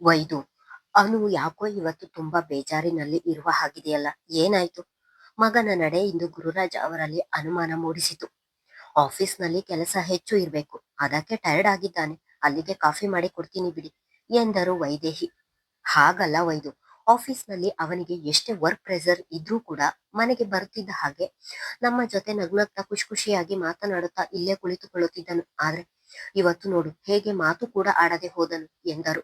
ವೈದು, ಅನು ಯಾಕೋ ಇವತ್ತು ತುಂಬಾ ಬೇಜಾರಿನಲ್ಲಿ ಇರುವ ಹಾಗಿದೆಯಲ್ಲ, ಏನಾಯ್ತು? ಮಗನ ನಡೆ ಇಂದು ಗುರುರಾಜ್ ಅವರಲ್ಲಿ ಅನುಮಾನ ಮೂಡಿಸಿತು. ಆಫೀಸ್ನಲ್ಲಿ ಕೆಲಸ ಹೆಚ್ಚು ಇರಬೇಕು, ಅದಕ್ಕೆ ಟೈರ್ಡ್ ಆಗಿದ್ದಾನೆ. ಅಲ್ಲಿಗೆ ಕಾಫಿ ಮಾಡಿ ಕೊಡ್ತೀನಿ ಬಿಡಿ ಎಂದರು ವೈದೇಹಿ. ಹಾಗಲ್ಲ ವೈದು, ಆಫೀಸ್ನಲ್ಲಿ ಅವನಿಗೆ ಎಷ್ಟೇ ವರ್ಕ್ ಪ್ರೆಷರ್ ಇದ್ರೂ ಕೂಡ ಮನೆಗೆ ಬರುತ್ತಿದ್ದ ಹಾಗೆ ನಮ್ಮ ಜೊತೆ ನಗ್ನಗ್ತಾ ಖುಷಿ ಖುಷಿಯಾಗಿ ಮಾತನಾಡುತ್ತಾ ಇಲ್ಲೇ ಕುಳಿತುಕೊಳ್ಳುತ್ತಿದ್ದನು. ಆದ್ರೆ ಇವತ್ತು ನೋಡು, ಹೇಗೆ ಮಾತು ಕೂಡ ಆಡದೆ ಹೋದನು ಎಂದರು.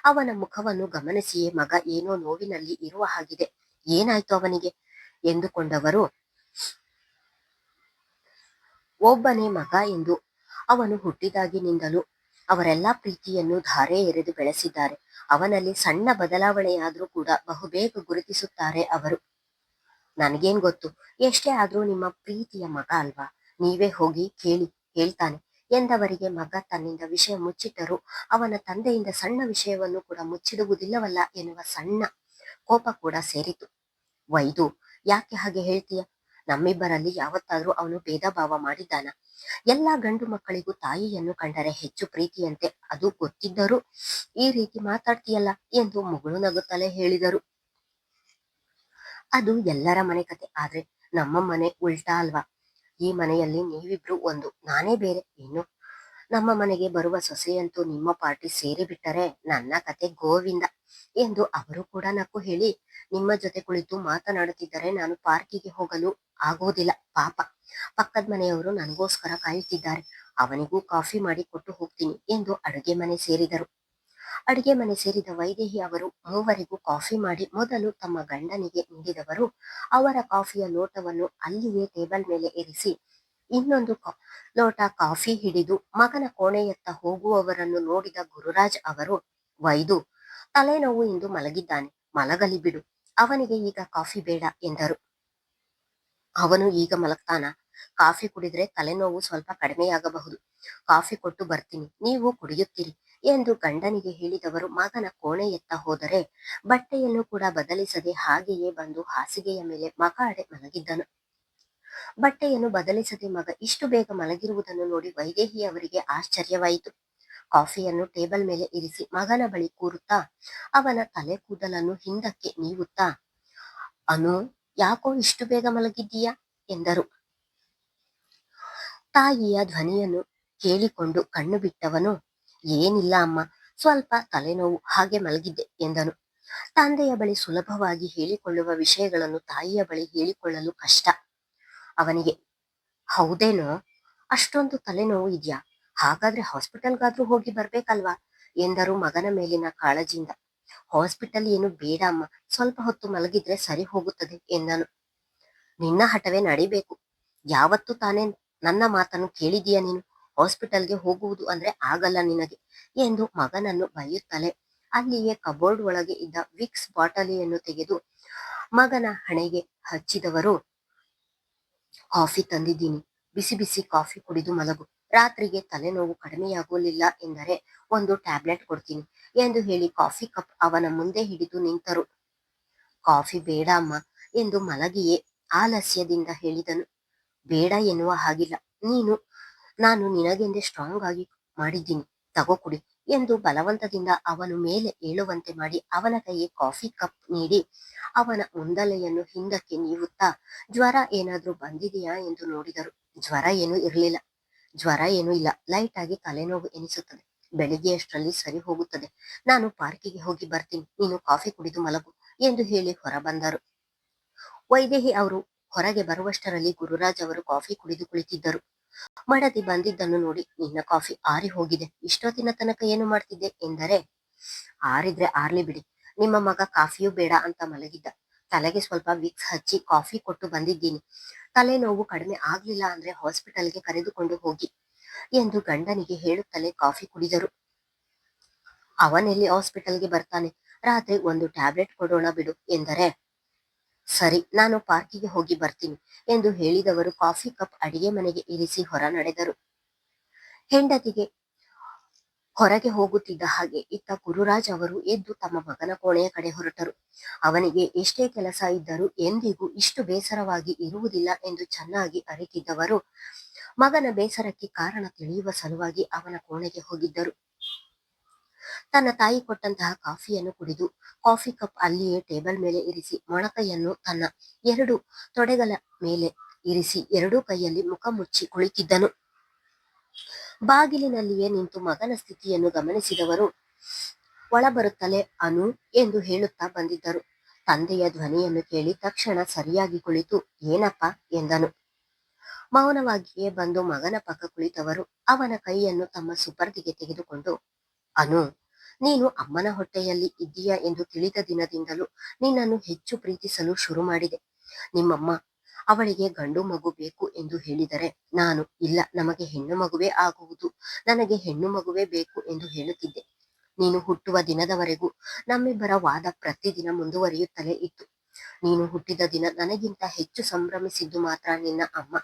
ಅವನ ಮುಖವನ್ನು ಗಮನಿಸಿಯೇ ಮಗ ಏನೋ ನೋವಿನಲ್ಲಿ ಇರುವ ಹಾಗಿದೆ, ಏನಾಯ್ತು ಅವನಿಗೆ ಎಂದುಕೊಂಡವರು, ಒಬ್ಬನೇ ಮಗ ಎಂದು ಅವನು ಹುಟ್ಟಿದಾಗಿನಿಂದಲೂ ಅವರೆಲ್ಲಾ ಪ್ರೀತಿಯನ್ನು ಧಾರೆ ಎರೆದು ಬೆಳೆಸಿದ್ದಾರೆ. ಅವನಲ್ಲಿ ಸಣ್ಣ ಬದಲಾವಣೆಯಾದ್ರೂ ಕೂಡ ಬಹುಬೇಗ ಗುರುತಿಸುತ್ತಾರೆ ಅವರು. ನನಗೇನ್ ಗೊತ್ತು, ಎಷ್ಟೇ ಆದ್ರೂ ನಿಮ್ಮ ಪ್ರೀತಿಯ ಮಗ ಅಲ್ವಾ, ನೀವೇ ಹೋಗಿ ಕೇಳಿ ಹೇಳ್ತಾನೆ ಎಂದವರಿಗೆ ಮಗ ತನ್ನಿಂದ ವಿಷಯ ಮುಚ್ಚಿಟ್ಟರೂ ಅವನ ತಂದೆಯಿಂದ ಸಣ್ಣ ವಿಷಯವನ್ನು ಕೂಡ ಮುಚ್ಚಿಡುವುದಿಲ್ಲವಲ್ಲ ಎನ್ನುವ ಸಣ್ಣ ಕೋಪ ಕೂಡ ಸೇರಿತು. ವೈದು, ಯಾಕೆ ಹಾಗೆ ಹೇಳ್ತೀಯ? ನಮ್ಮಿಬ್ಬರಲ್ಲಿ ಯಾವತ್ತಾದ್ರೂ ಅವನು ಭೇದ ಭಾವ ಮಾಡಿದ್ದಾನ? ಎಲ್ಲಾ ಗಂಡು ಮಕ್ಕಳಿಗೂ ತಾಯಿಯನ್ನು ಕಂಡರೆ ಹೆಚ್ಚು ಪ್ರೀತಿಯಂತೆ, ಅದು ಗೊತ್ತಿದ್ದರೂ ಈ ರೀತಿ ಮಾತಾಡ್ತೀಯಲ್ಲ ಎಂದು ಮುಗುಳು ನಗುತ್ತಲೇ ಹೇಳಿದರು. ಅದು ಎಲ್ಲರ ಮನೆ ಕತೆ, ಆದ್ರೆ ನಮ್ಮ ಮನೆ ಉಲ್ಟಾ ಅಲ್ವಾ? ಈ ಮನೆಯಲ್ಲಿ ನೀವಿಬ್ರು ಒಂದು, ನಾನೇ ಬೇರೆ. ಇನ್ನು ನಮ್ಮ ಮನೆಗೆ ಬರುವ ಸೊಸೆಯಂತೂ ನಿಮ್ಮ ಪಾರ್ಟಿ ಸೇರಿ ಬಿಟ್ಟರೆ ನನ್ನ ಕತೆ ಗೋವಿಂದ ಎಂದು ಅವರು ಕೂಡ ನಕ್ಕು ಹೇಳಿ, ನಿಮ್ಮ ಜೊತೆ ಕುಳಿತು ಮಾತನಾಡುತ್ತಿದ್ದರೆ ನಾನು ಪಾರ್ಕಿಗೆ ಹೋಗಲು ಆಗೋದಿಲ್ಲ ಪಾಪ. ಪಕ್ಕದ ಮನೆಯವರು ನನಗೋಸ್ಕರ ಕಾಯುತ್ತಿದ್ದಾರೆ, ಅವನಿಗೂ ಕಾಫಿ ಮಾಡಿ ಕೊಟ್ಟು ಹೋಗ್ತೀನಿ ಎಂದು ಅಡುಗೆ ಮನೆ ಸೇರಿದರು. ಅಡುಗೆ ಮನೆ ಸೇರಿದ ವೈದೇಹಿ ಅವರು ಮೂವರಿಗೂ ಕಾಫಿ ಮಾಡಿ ಮೊದಲು ತಮ್ಮ ಗಂಡನಿಗೆ ನೀಡಿದವರು ಅವರ ಕಾಫಿಯ ಲೋಟವನ್ನು ಅಲ್ಲಿಯೇ ಟೇಬಲ್ ಮೇಲೆ ಇರಿಸಿ ಇನ್ನೊಂದು ಲೋಟ ಕಾಫಿ ಹಿಡಿದು ಮಗನ ಕೋಣೆಯತ್ತ ಹೋಗುವವರನ್ನು ನೋಡಿದ ಗುರುರಾಜ್ ಅವರು, ವೈದು, ತಲೆನೋವು ಇಂದು ಮಲಗಿದ್ದಾನೆ, ಮಲಗಲಿ ಬಿಡು, ಅವನಿಗೆ ಈಗ ಕಾಫಿ ಬೇಡ ಎಂದರು. ಅವನು ಈಗ ಮಲಗ್ತಾನ? ಕಾಫಿ ಕುಡಿದ್ರೆ ತಲೆನೋವು ಸ್ವಲ್ಪ ಕಡಿಮೆಯಾಗಬಹುದು, ಕಾಫಿ ಕೊಟ್ಟು ಬರ್ತೀನಿ, ನೀವು ಕುಡಿಯುತ್ತೀರಿ ಎಂದು ಗಂಡನಿಗೆ ಹೇಳಿದವರು ಮಗನ ಕೋಣೆಯತ್ತ ಹೋದರೆ ಬಟ್ಟೆಯನ್ನು ಕೂಡ ಬದಲಿಸದೆ ಹಾಗೆಯೇ ಬಂದು ಹಾಸಿಗೆಯ ಮೇಲೆ ಮಗ ಅಡೆ ಮಲಗಿದ್ದನು. ಬಟ್ಟೆಯನ್ನು ಬದಲಿಸದೆ ಮಗ ಇಷ್ಟು ಬೇಗ ಮಲಗಿರುವುದನ್ನು ನೋಡಿ ವೈದೇಹಿ ಅವರಿಗೆ ಆಶ್ಚರ್ಯವಾಯಿತು. ಕಾಫಿಯನ್ನು ಟೇಬಲ್ ಮೇಲೆ ಇರಿಸಿ ಮಗನ ಬಳಿ ಕೂರುತ್ತಾ ಅವನ ತಲೆ ಕೂದಲನ್ನು ಹಿಂದಕ್ಕೆ ನೀವುತ್ತಾ, ಅನು, ಯಾಕೋ ಇಷ್ಟು ಬೇಗ ಮಲಗಿದ್ದೀಯಾ ಎಂದರು. ತಾಯಿಯ ಧ್ವನಿಯನ್ನು ಕೇಳಿಕೊಂಡು ಕಣ್ಣು ಬಿಟ್ಟವನು, ಏನಿಲ್ಲ ಅಮ್ಮ, ಸ್ವಲ್ಪ ತಲೆನೋವು, ಹಾಗೆ ಮಲಗಿದ್ದೆ ಎಂದನು. ತಂದೆಯ ಬಳಿ ಸುಲಭವಾಗಿ ಹೇಳಿಕೊಳ್ಳುವ ವಿಷಯಗಳನ್ನು ತಾಯಿಯ ಬಳಿ ಹೇಳಿಕೊಳ್ಳಲು ಕಷ್ಟ ಅವನಿಗೆ. ಹೌದೇನೋ, ಅಷ್ಟೊಂದು ತಲೆನೋವು ಇದೆಯಾ? ಹಾಗಾದ್ರೆ ಹಾಸ್ಪಿಟಲ್ಗಾದ್ರೂ ಹೋಗಿ ಬರ್ಬೇಕಲ್ವಾ ಎಂದರು ಮಗನ ಮೇಲಿನ ಕಾಳಜಿಯಿಂದ. ಹಾಸ್ಪಿಟಲ್ ಏನು ಬೇಡ ಅಮ್ಮ, ಸ್ವಲ್ಪ ಹೊತ್ತು ಮಲಗಿದ್ರೆ ಸರಿ ಹೋಗುತ್ತದೆ ಎಂದನು. ನಿನ್ನ ಹಠವೇ ನಡಿಬೇಕು, ಯಾವತ್ತು ತಾನೇ ನನ್ನ ಮಾತನ್ನು ಕೇಳಿದೀಯ ನೀನು? ಹಾಸ್ಪಿಟಲ್ಗೆ ಹೋಗುವುದು ಅಂದ್ರೆ ಆಗಲ್ಲ ನಿನಗೆ ಎಂದು ಮಗನನ್ನು ಬೈಯುತ್ತಲೇ ಅಲ್ಲಿಯೇ ಕಬೋರ್ಡ್ ಒಳಗೆ ಇದ್ದ ವಿಕ್ಸ್ ಬಾಟಲಿಯನ್ನು ತೆಗೆದು ಮಗನ ಹಣೆಗೆ ಹಚ್ಚಿದವರು, ಕಾಫಿ ತಂದಿದ್ದೀನಿ, ಬಿಸಿ ಬಿಸಿ ಕಾಫಿ ಕುಡಿದು ಮಲಗು, ರಾತ್ರಿಗೆ ತಲೆನೋವು ಕಡಿಮೆಯಾಗಲಿಲ್ಲ ಎಂದರೆ ಒಂದು ಟ್ಯಾಬ್ಲೆಟ್ ಕೊಡ್ತೀನಿ ಎಂದು ಹೇಳಿ ಕಾಫಿ ಕಪ್ ಅವನ ಮುಂದೆ ಹಿಡಿದು ನಿಂತರು. ಕಾಫಿ ಬೇಡ ಅಮ್ಮ ಎಂದು ಮಲಗಿಯೇ ಆಲಸ್ಯದಿಂದ ಹೇಳಿದನು. ಬೇಡ ಎನ್ನುವ ಹಾಗಿಲ್ಲ, ನಾನು ನಿನಗೆಂದೇ ಸ್ಟ್ರಾಂಗ್ ಆಗಿ ಮಾಡಿದ್ದೀನಿ, ತಗೋ ಕುಡಿ ಎಂದು ಬಲವಂತದಿಂದ ಅವನು ಮೇಲೆ ಏಳುವಂತೆ ಮಾಡಿ ಅವನ ಕೈಗೆ ಕಾಫಿ ಕಪ್ ನೀಡಿ ಅವನ ಮುಂದಲೆಯನ್ನು ಹಿಂದಕ್ಕೆ ನೀವುತ್ತಾ, ಜ್ವರ ಏನಾದ್ರೂ ಬಂದಿದೆಯಾ ಎಂದು ನೋಡಿದರು. ಜ್ವರ ಏನೂ ಇರಲಿಲ್ಲ. ಜ್ವರ ಏನೂ ಇಲ್ಲ, ಲೈಟ್ ಆಗಿ ತಲೆನೋವು ಎನಿಸುತ್ತದೆ, ಬೆಳಿಗ್ಗೆಯಷ್ಟರಲ್ಲಿ ಸರಿ ಹೋಗುತ್ತದೆ, ನಾನು ಪಾರ್ಕಿಗೆ ಹೋಗಿ ಬರ್ತೀನಿ, ನೀನು ಕಾಫಿ ಕುಡಿದು ಮಲಗು ಎಂದು ಹೇಳಿ ಹೊರಬಂದರು. ವೈದೇಹಿ ಅವರು ಹೊರಗೆ ಬರುವಷ್ಟರಲ್ಲಿ ಗುರುರಾಜ್ ಅವರು ಕಾಫಿ ಕುಡಿದು ಕುಳಿತಿದ್ದರು. ಮಡದಿ ಬಂದಿದ್ದನ್ನು ನೋಡಿ, ನಿನ್ನ ಕಾಫಿ ಆರಿ ಹೋಗಿದೆ, ಇಷ್ಟೊತ್ತಿನ ತನಕ ಏನು ಮಾಡ್ತಿದ್ದೆ ಎಂದರೆ, ಆರಿದ್ರೆ ಆರ್ಲಿ ಬಿಡಿ, ನಿಮ್ಮ ಮಗ ಕಾಫಿಯೂ ಬೇಡ ಅಂತ ಮಲಗಿದ್ದ, ತಲೆಗೆ ಸ್ವಲ್ಪ ವಿಕ್ಸ್ ಹಚ್ಚಿ ಕಾಫಿ ಕೊಟ್ಟು ಬಂದಿದ್ದೀನಿ, ತಲೆನೋವು ಕಡಿಮೆ ಆಗ್ಲಿಲ್ಲ ಅಂದ್ರೆ ಹಾಸ್ಪಿಟಲ್ಗೆ ಕರೆದುಕೊಂಡು ಹೋಗಿ ಎಂದು ಗಂಡನಿಗೆ ಹೇಳುತ್ತಲೇ ಕಾಫಿ ಕುಡಿದರು. ಅವನೆಲ್ಲಿ ಹಾಸ್ಪಿಟಲ್ಗೆ ಬರ್ತಾನೆ, ರಾತ್ರಿ ಒಂದು ಟ್ಯಾಬ್ಲೆಟ್ ಕೊಡೋಣ ಬಿಡು ಎಂದರೆ, ಸರಿ, ನಾನು ಪಾರ್ಕಿಗೆ ಹೋಗಿ ಬರ್ತೀನಿ ಎಂದು ಹೇಳಿದವರು ಕಾಫಿ ಕಪ್ ಅಡಿಗೆ ಮನೆಗೆ ಇರಿಸಿ ಹೊರ ನಡೆದರು. ಹೆಂಡತಿಗೆ ಹೊರಗೆ ಹೋಗುತ್ತಿದ್ದ ಹಾಗೆ ಇತ್ತ ಗುರುರಾಜ್ ಅವರು ಎದ್ದು ತಮ್ಮ ಮಗನ ಕೋಣೆಯ ಕಡೆ ಹೊರಟರು. ಅವನಿಗೆ ಎಷ್ಟೇ ಕೆಲಸ ಇದ್ದರೂ ಎಂದಿಗೂ ಇಷ್ಟು ಬೇಸರವಾಗಿ ಇರುವುದಿಲ್ಲ ಎಂದು ಚೆನ್ನಾಗಿ ಅರಿತಿದ್ದವರು ಮಗನ ಬೇಸರಕ್ಕೆ ಕಾರಣ ತಿಳಿಯುವ ಸಲುವಾಗಿ ಅವನ ಕೋಣೆಗೆ ಹೋಗಿದ್ದರು. ತನ್ನ ತಾಯಿ ಕೊಟ್ಟಂತಹ ಕಾಫಿಯನ್ನು ಕುಡಿದು ಕಾಫಿ ಕಪ್ ಅಲ್ಲಿಯೇ ಟೇಬಲ್ ಮೇಲೆ ಇರಿಸಿ ಮೊಣಕೈಯನ್ನು ತನ್ನ ಎರಡು ತೊಡೆಗಳ ಮೇಲೆ ಇರಿಸಿ ಎರಡೂ ಕೈಯಲ್ಲಿ ಮುಖ ಮುಚ್ಚಿ ಕುಳಿತಿದ್ದನು. ಬಾಗಿಲಿನಲ್ಲಿಯೇ ನಿಂತು ಮಗನ ಸ್ಥಿತಿಯನ್ನು ಗಮನಿಸಿದವರು ಒಳಬರುತ್ತಲೇ ಅನು ಎಂದು ಹೇಳುತ್ತಾ ಬಂದಿದ್ದರು. ತಂದೆಯ ಧ್ವನಿಯನ್ನು ಕೇಳಿ ತಕ್ಷಣ ಸರಿಯಾಗಿ ಕುಳಿತು ಏನಪ್ಪ ಎಂದನು. ಮೌನವಾಗಿಯೇ ಬಂದು ಮಗನ ಪಕ್ಕ ಕುಳಿತವರು ಅವನ ಕೈಯನ್ನು ತಮ್ಮ ಸುಪರ್ದಿಗೆ ತೆಗೆದುಕೊಂಡು, ಅನು, ನೀನು ಅಮ್ಮನ ಹೊಟ್ಟೆಯಲ್ಲಿ ಇದ್ದೀಯಾ ಎಂದು ತಿಳಿದ ದಿನದಿಂದಲೂ ನಿನ್ನನ್ನು ಹೆಚ್ಚು ಪ್ರೀತಿಸಲು ಶುರು ಮಾಡಿದೆ. ನಿಮ್ಮಮ್ಮ ಅವಳಿಗೆ ಗಂಡು ಮಗು ಬೇಕು ಎಂದು ಹೇಳಿದರೆ ನಾನು ಇಲ್ಲ, ನಮಗೆ ಹೆಣ್ಣು ಮಗುವೇ ಆಗುವುದು, ನನಗೆ ಹೆಣ್ಣು ಮಗುವೇ ಬೇಕು ಎಂದು ಹೇಳುತ್ತಿದ್ದೆ. ನೀನು ಹುಟ್ಟುವ ದಿನದವರೆಗೂ ನಮ್ಮಿಬ್ಬರ ವಾದ ಪ್ರತಿದಿನ ಮುಂದುವರಿಯುತ್ತಲೇ ಇತ್ತು. ನೀನು ಹುಟ್ಟಿದ ದಿನ ನನಗಿಂತ ಹೆಚ್ಚು ಸಂಭ್ರಮಿಸಿದ್ದು ಮಾತ್ರ ನಿನ್ನ ಅಮ್ಮ.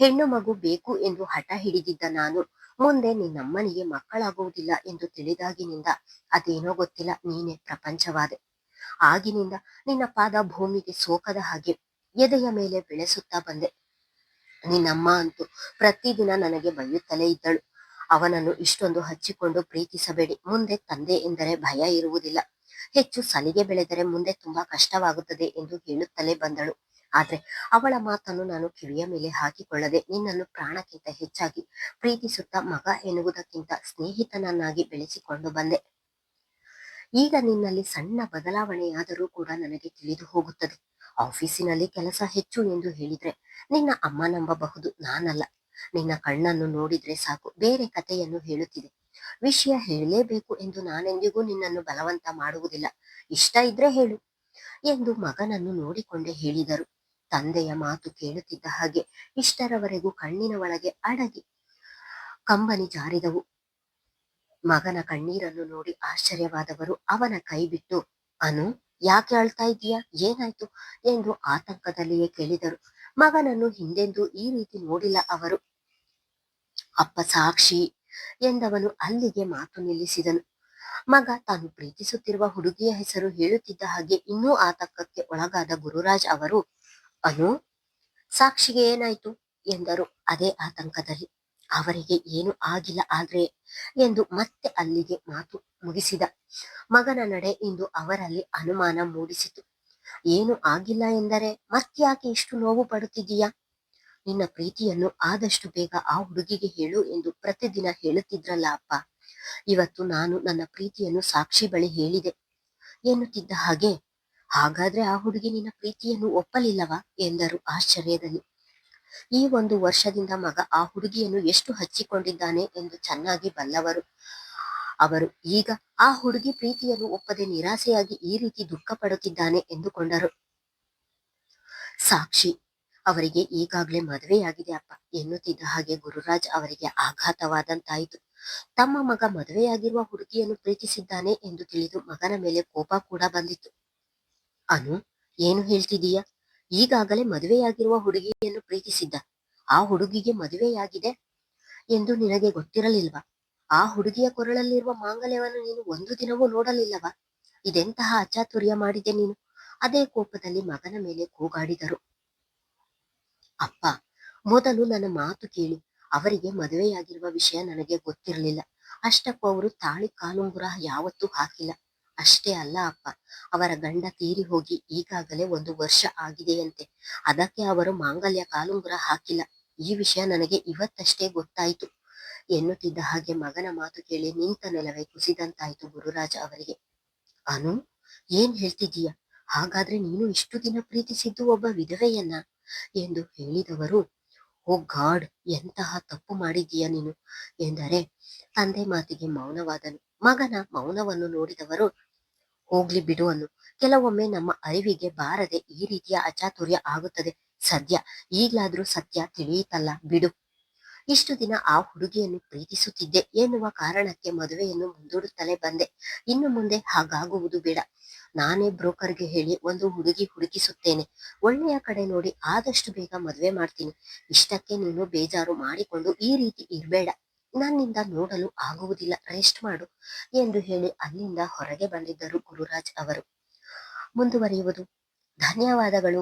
ಹೆಣ್ಣು ಮಗು ಬೇಕು ಎಂದು ಹಠ ಹಿಡಿದಿದ್ದ ನಾನು ಮುಂದೆ ನಿನ್ನಮ್ಮನಿಗೆ ಮಕ್ಕಳಾಗುವುದಿಲ್ಲ ಎಂದು ತಿಳಿದಾಗಿನಿಂದ ಅದೇನೋ ಗೊತ್ತಿಲ್ಲ, ನೀನೇ ಪ್ರಪಂಚವಾದೆ. ಆಗಿನಿಂದ ನಿನ್ನ ಪಾದ ಭೂಮಿಗೆ ಸೋಕದ ಹಾಗೆ ಎದೆಯ ಮೇಲೆ ಬೆಳೆಸುತ್ತಾ ಬಂದೆ. ನಿನ್ನಮ್ಮ ಅಂತೂ ಪ್ರತಿದಿನ ನನಗೆ ಬೈಯುತ್ತಲೇ ಇದ್ದಳು. ಅವನನ್ನು ಇಷ್ಟೊಂದು ಹಚ್ಚಿಕೊಂಡು ಪ್ರೀತಿಸಬೇಡಿ, ಮುಂದೆ ತಂದೆ ಎಂದರೆ ಭಯ ಇರುವುದಿಲ್ಲ, ಹೆಚ್ಚು ಸಲಿಗೆ ಬೆಳೆದರೆ ಮುಂದೆ ತುಂಬಾ ಕಷ್ಟವಾಗುತ್ತದೆ ಎಂದು ಹೇಳುತ್ತಲೇ ಬಂದಳು. ಆದ್ರೆ ಅವಳ ಮಾತನ್ನು ನಾನು ಕಿವಿಯ ಮೇಲೆ ಹಾಕಿಕೊಳ್ಳದೆ ನಿನ್ನನ್ನು ಪ್ರಾಣಕ್ಕಿಂತ ಹೆಚ್ಚಾಗಿ ಪ್ರೀತಿಸುತ್ತಾ ಮಗ ಎನ್ನುವುದಕ್ಕಿಂತ ಸ್ನೇಹಿತನನ್ನಾಗಿ ಬೆಳೆಸಿಕೊಂಡು ಬಂದೆ. ಈಗ ನಿನ್ನಲ್ಲಿ ಸಣ್ಣ ಬದಲಾವಣೆಯಾದರೂ ಕೂಡ ನನಗೆ ತಿಳಿದು ಹೋಗುತ್ತದೆ. ಆಫೀಸಿನಲ್ಲಿ ಕೆಲಸ ಹೆಚ್ಚು ಎಂದು ಹೇಳಿದ್ರೆ ನಿನ್ನ ಅಮ್ಮ ನಂಬಬಹುದು, ನಾನಲ್ಲ. ನಿನ್ನ ಕಣ್ಣನ್ನು ನೋಡಿದ್ರೆ ಸಾಕು ಬೇರೆ ಕಥೆಯನ್ನು ಹೇಳುತ್ತಿದೆ. ವಿಷಯ ಹೇಳಲೇಬೇಕು ಎಂದು ನಾನೆಂದಿಗೂ ನಿನ್ನನ್ನು ಬಲವಂತ ಮಾಡುವುದಿಲ್ಲ, ಇಷ್ಟ ಇದ್ರೆ ಹೇಳು ಎಂದು ಮಗನನ್ನು ನೋಡಿಕೊಂಡೇ ಹೇಳಿದರು. ತಂದೆಯ ಮಾತು ಕೇಳುತ್ತಿದ್ದ ಹಾಗೆ ಇಷ್ಟರವರೆಗೂ ಕಣ್ಣಿನ ಒಳಗೆ ಅಡಗಿ ಕಂಬನಿ ಜಾರಿದವು. ಮಗನ ಕಣ್ಣೀರನ್ನು ನೋಡಿ ಆಶ್ಚರ್ಯವಾದವರು ಅವನ ಕೈ ಬಿಟ್ಟು, ಅನು, ಯಾಕೆ ಅಳ್ತಾ ಇದೀಯಾ, ಏನಾಯ್ತು ಎಂದು ಆತಂಕದಲ್ಲಿಯೇ ಕೇಳಿದರು. ಮಗನನ್ನು ಹಿಂದೆಂದೂ ಈ ರೀತಿ ನೋಡಿಲ್ಲ ಅವರು. ಅಪ್ಪ ಸಾಕ್ಷಿ ಎಂದವನು ಅಲ್ಲಿಗೆ ಮಾತು ನಿಲ್ಲಿಸಿದನು. ಮಗ ತಾನು ಪ್ರೀತಿಸುತ್ತಿರುವ ಹುಡುಗಿಯ ಹೆಸರು ಹೇಳುತ್ತಿದ್ದ ಹಾಗೆ ಇನ್ನೂ ಆತಂಕಕ್ಕೆ ಒಳಗಾದ ಗುರುರಾಜ್ ಅವರು, ಅನು, ಸಾಕ್ಷಿಗೆ ಏನಾಯ್ತು ಎಂದರು ಅದೇ ಆತಂಕದಲ್ಲಿ. ಅವರಿಗೆ ಏನು ಆಗಿಲ್ಲ ಆದ್ರೆ ಎಂದು ಮತ್ತೆ ಅಲ್ಲಿಗೆ ಮಾತು ಮುಗಿಸಿದ. ಮಗನ ನಡೆ ಇಂದು ಅವರಲ್ಲಿ ಅನುಮಾನ ಮೂಡಿಸಿತು. ಏನು ಆಗಿಲ್ಲ ಎಂದರೆ ಮತ್ತ್ಯಾಕೆ ಇಷ್ಟು ನೋವು ಪಡುತ್ತಿದ್ದೀಯಾ? ನಿನ್ನ ಪ್ರೀತಿಯನ್ನು ಆದಷ್ಟು ಬೇಗ ಆ ಹುಡುಗಿಗೆ ಹೇಳು ಎಂದು ಪ್ರತಿದಿನ ಹೇಳುತ್ತಿದ್ರಲ್ಲ ಅಪ್ಪ. ಇವತ್ತು ನಾನು ನನ್ನ ಪ್ರೀತಿಯನ್ನು ಸಾಕ್ಷಿ ಬಳಿ ಹೇಳಿದೆ ಎನ್ನುತ್ತಿದ್ದ ಹಾಗೆ, ಹಾಗಾದ್ರೆ ಆ ಹುಡುಗಿ ನಿನ್ನ ಪ್ರೀತಿಯನ್ನು ಒಪ್ಪಲಿಲ್ಲವಾ ಎಂದರು ಆಶ್ಚರ್ಯದಲ್ಲಿ. ಈ 1 ವರ್ಷದಿಂದ ಮಗ ಆ ಹುಡುಗಿಯನ್ನು ಎಷ್ಟು ಹಚ್ಚಿಕೊಂಡಿದ್ದಾನೆ ಎಂದು ಚೆನ್ನಾಗಿ ಬಲ್ಲವರು ಅವರು. ಈಗ ಆ ಹುಡುಗಿ ಪ್ರೀತಿಯನ್ನು ಒಪ್ಪದೆ ನಿರಾಸೆಯಾಗಿ ಈ ರೀತಿ ದುಃಖ ಪಡುತ್ತಿದ್ದಾನೆ ಎಂದುಕೊಂಡರು. ಸಾಕ್ಷಿ ಅವರಿಗೆ ಈಗಾಗಲೇ ಮದುವೆಯಾಗಿದೆ ಅಪ್ಪ ಎನ್ನುತ್ತಿದ್ದ ಹಾಗೆ ಗುರುರಾಜ್ ಅವರಿಗೆ ಆಘಾತವಾದಂತಾಯಿತು. ತಮ್ಮ ಮಗ ಮದುವೆಯಾಗಿರುವ ಹುಡುಗಿಯನ್ನು ಪ್ರೀತಿಸಿದ್ದಾನೆ ಎಂದು ತಿಳಿದು ಮಗನ ಮೇಲೆ ಕೋಪ ಕೂಡ ಬಂದಿತ್ತು. ಅನು, ಏನು ಹೇಳ್ತಿದೀಯಾ? ಈಗಾಗಲೇ ಮದುವೆಯಾಗಿರುವ ಹುಡುಗಿಯನ್ನು ಪ್ರೀತಿಸಿದ್ದ? ಆ ಹುಡುಗಿಗೆ ಮದುವೆಯಾಗಿದೆ ಎಂದು ನಿನಗೆ ಗೊತ್ತಿರಲಿಲ್ವಾ? ಆ ಹುಡುಗಿಯ ಕೊರಳಲ್ಲಿರುವ ಮಾಂಗಲ್ಯವನ್ನು ನೀನು ಒಂದು ದಿನವೂ ನೋಡಲಿಲ್ಲವಾ? ಇದೆಂತಹ ಅಚಾತುರ್ಯ ಮಾಡಿದೆ ನೀನು? ಅದೇ ಕೋಪದಲ್ಲಿ ಮಗನ ಮೇಲೆ ಕೂಗಾಡಿದರು. ಅಪ್ಪ, ಮೊದಲು ನನ್ನ ಮಾತು ಕೇಳಿ. ಅವರಿಗೆ ಮದುವೆಯಾಗಿರುವ ವಿಷಯ ನನಗೆ ಗೊತ್ತಿರಲಿಲ್ಲ. ಅಷ್ಟಕ್ಕೂ ಅವರು ತಾಳಿ ಕಾಲುಂಗುರ ಯಾವತ್ತೂ ಹಾಕಿಲ್ಲ. ಅಷ್ಟೇ ಅಲ್ಲ ಅಪ್ಪ, ಅವರ ಗಂಡ ತೀರಿ ಹೋಗಿ ಈಗಾಗಲೇ 1 ವರ್ಷ ಆಗಿದೆಯಂತೆ. ಅದಕ್ಕೆ ಅವರು ಮಾಂಗಲ್ಯ ಕಾಲುಂಗುರ ಹಾಕಿಲ್ಲ. ಈ ವಿಷಯ ನನಗೆ ಇವತ್ತಷ್ಟೇ ಗೊತ್ತಾಯಿತು ಎನ್ನುತ್ತಿದ್ದ ಹಾಗೆ ಮಗನ ಮಾತು ಕೇಳಿ ನಿಂತ ನೆಲವೇ ಕುಸಿದಂತಾಯಿತು ಗುರುರಾಜ್ ಅವರಿಗೆ. ಅನು, ಏನ್ ಹೇಳ್ತಿದೀಯ? ಹಾಗಾದ್ರೆ ನೀನು ಇಷ್ಟು ದಿನ ಪ್ರೀತಿಸಿದ್ದು ಒಬ್ಬ ವಿಧವೆಯನ್ನ ಎಂದು ಹೇಳಿದವರು, ಓ ಗಾಡ್, ಎಂತಹ ತಪ್ಪು ಮಾಡಿದೀಯ ನೀನು ಎಂದರೆ ತಂದೆ ಮಾತಿಗೆ ಮೌನವಾದನು. ಮಗನ ಮೌನವನ್ನು ನೋಡಿದವರು, ಹೋಗ್ಲಿ ಬಿಡು ಅನ್ನು, ಕೆಲವೊಮ್ಮೆ ನಮ್ಮ ಅರಿವಿಗೆ ಬಾರದೆ ಈ ರೀತಿಯ ಅಚಾತುರ್ಯ ಆಗುತ್ತದೆ. ಸದ್ಯ ಈಗ್ಲಾದ್ರೂ ಸತ್ಯ ತಿಳಿಯಿತಲ್ಲ, ಬಿಡು. ಇಷ್ಟು ದಿನ ಆ ಹುಡುಗಿಯನ್ನು ಪ್ರೀತಿಸುತ್ತಿದ್ದೆ ಎನ್ನುವ ಕಾರಣಕ್ಕೆ ಮದುವೆಯನ್ನು ಮುಂದೂಡುತ್ತಲೇ ಬಂದೆ. ಇನ್ನು ಮುಂದೆ ಹಾಗಾಗುವುದು ಬೇಡ. ನಾನೇ ಬ್ರೋಕರ್ಗೆ ಹೇಳಿ ಒಂದು ಹುಡುಗಿ ಹುಡುಕಿಸುತ್ತೇನೆ. ಒಳ್ಳೆಯ ಕಡೆ ನೋಡಿ ಆದಷ್ಟು ಬೇಗ ಮದುವೆ ಮಾಡ್ತೀನಿ. ಇಷ್ಟಕ್ಕೆ ನೀನು ಬೇಜಾರು ಮಾಡಿಕೊಂಡು ಈ ರೀತಿ ಇರ್ಬೇಡ. ನನ್ನಿಂದ ನೋಡಲು ಆಗುವುದಿಲ್ಲ, ರೆಸ್ಟ್ ಮಾಡು ಎಂದು ಹೇಳಿ ಅಲ್ಲಿಂದ ಹೊರಗೆ ಬಂದಿದ್ದರು ಗುರುರಾಜ್ ಅವರು. ಮುಂದುವರಿಯುವುದು. ಧನ್ಯವಾದಗಳು.